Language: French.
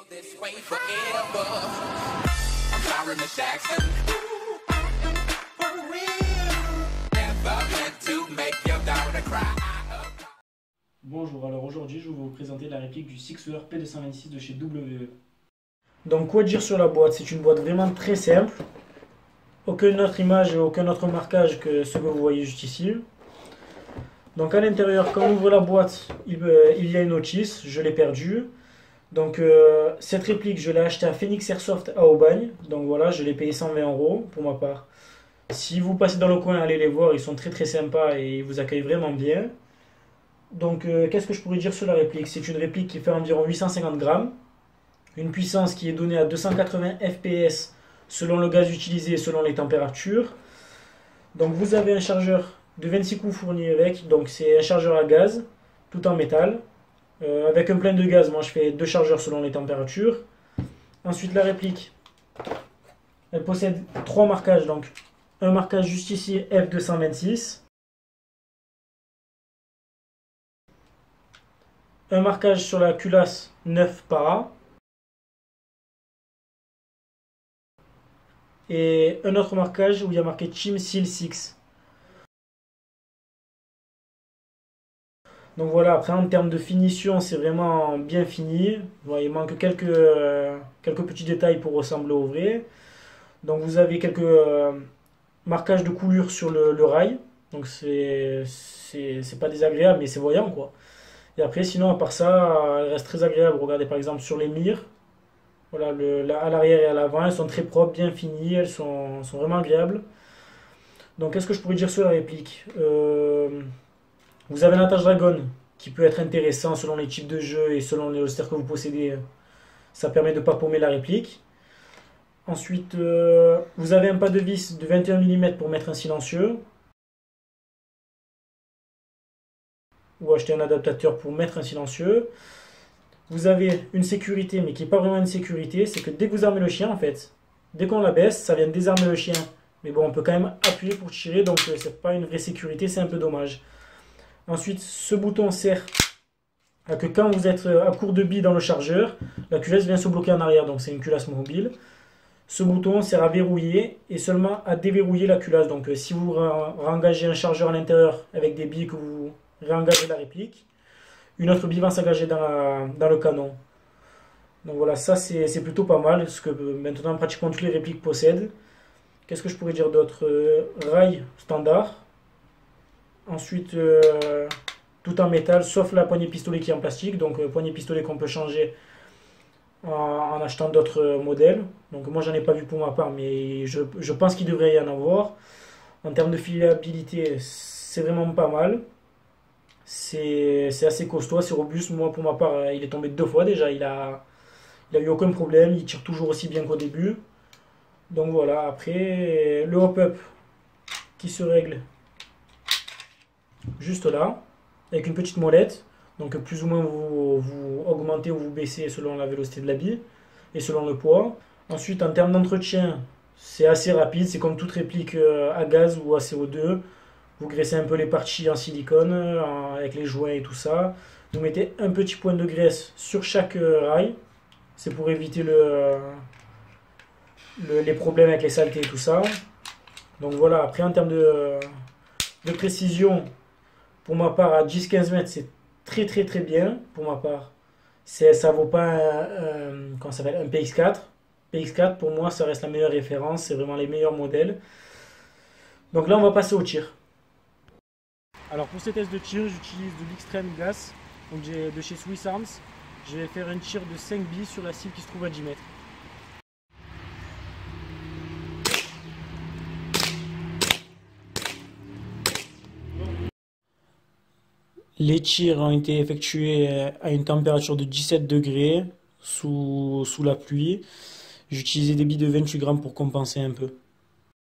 This way forever. I'm sorry, Miss Jackson. For real. Never meant to make your daughter cry. Bonjour, alors aujourd'hui je vais vous présenter la réplique du Sixer P226 de chez WE. Donc quoi dire sur la boîte? C'est une boîte vraiment très simple. Aucune autre image et aucun autre marquage que ce que vous voyez juste ici. Donc à l'intérieur, quand on ouvre la boîte, il y a une notice, je l'ai perdue. Donc cette réplique, je l'ai achetée à Phoenix Airsoft à Aubagne. Donc voilà, je l'ai payé 120 € pour ma part. Si vous passez dans le coin, allez les voir, ils sont très très sympas et ils vous accueillent vraiment bien. Donc qu'est-ce que je pourrais dire sur la réplique? C'est une réplique qui fait environ 850 grammes. Une puissance qui est donnée à 280 fps selon le gaz utilisé et selon les températures. Donc vous avez un chargeur de 26 coups fourni avec. Donc c'est un chargeur à gaz, tout en métal. Avec un plein de gaz, moi je fais 2 chargeurs selon les températures. Ensuite la réplique, elle possède 3 marquages. Donc un marquage juste ici F226. Un marquage sur la culasse 9 para. Et un autre marquage où il y a marqué Team Seal 6. Donc voilà, après en termes de finition, c'est vraiment bien fini. Bon, il manque quelques petits détails pour ressembler au vrai. Donc vous avez quelques marquages de coulure sur le rail. Donc c'est pas désagréable, mais c'est voyant quoi. Et après, sinon, à part ça, elle reste très agréable. Regardez par exemple sur les mires. Voilà, à l'arrière et à l'avant, elles sont très propres, bien finies, elles sont vraiment agréables. Donc qu'est-ce que je pourrais dire sur la réplique? Vous avez l'attache Dragon qui peut être intéressant selon les types de jeux et selon les holsters que vous possédez. Ça permet de ne pas paumer la réplique. Ensuite, vous avez un pas de vis de 21 mm pour mettre un silencieux. Ou acheter un adaptateur pour mettre un silencieux. Vous avez une sécurité, mais qui n'est pas vraiment une sécurité. C'est que dès que vous armez le chien, en fait, dès qu'on la baisse, ça vient désarmer le chien. Mais bon, on peut quand même appuyer pour tirer, donc c'est pas une vraie sécurité, c'est un peu dommage. Ensuite, ce bouton sert à que quand vous êtes à court de billes dans le chargeur, la culasse vient se bloquer en arrière, donc c'est une culasse mobile. Ce bouton sert à verrouiller et seulement à déverrouiller la culasse. Donc si vous réengagez un chargeur à l'intérieur avec des billes que vous réengagez la réplique, une autre bille va s'engager dans le canon. Donc voilà, ça c'est plutôt pas mal, ce que maintenant pratiquement toutes les répliques possèdent. Qu'est-ce que je pourrais dire d'autre? Rail standard. Ensuite, tout en métal, sauf la poignée pistolet qui est en plastique. Donc poignée pistolet qu'on peut changer en achetant d'autres modèles. Donc moi j'en ai pas vu pour ma part, mais je pense qu'il devrait y en avoir. En termes de fiabilité, c'est vraiment pas mal. C'est assez costaud, assez robuste. Moi pour ma part, il est tombé 2 fois déjà. Il a eu aucun problème. Il tire toujours aussi bien qu'au début. Donc voilà, après le hop-up qui se règle juste là, avec une petite molette. Donc plus ou moins vous augmentez ou vous baissez selon la vélocité de la bille et selon le poids. Ensuite en termes d'entretien, c'est assez rapide, c'est comme toute réplique à gaz ou à CO2. Vous graissez un peu les parties en silicone avec les joints et tout ça. Vous mettez un petit point de graisse sur chaque rail. C'est pour éviter les problèmes avec les saletés et tout ça. Donc voilà, après en termes de précision, pour ma part à 10-15 mètres c'est très très très bien pour ma part. Ça vaut pas comment ça s'appelle, un PX4. PX4 pour moi ça reste la meilleure référence, c'est vraiment les meilleurs modèles. Donc là on va passer au tir. Alors pour ces tests de tir, j'utilise de l'Extreme Gas, donc de chez Swiss Arms. Je vais faire un tir de 5 billes sur la cible qui se trouve à 10 mètres. Les tirs ont été effectués à une température de 17 degrés sous la pluie. J'ai utilisé des billes de 28 grammes pour compenser un peu.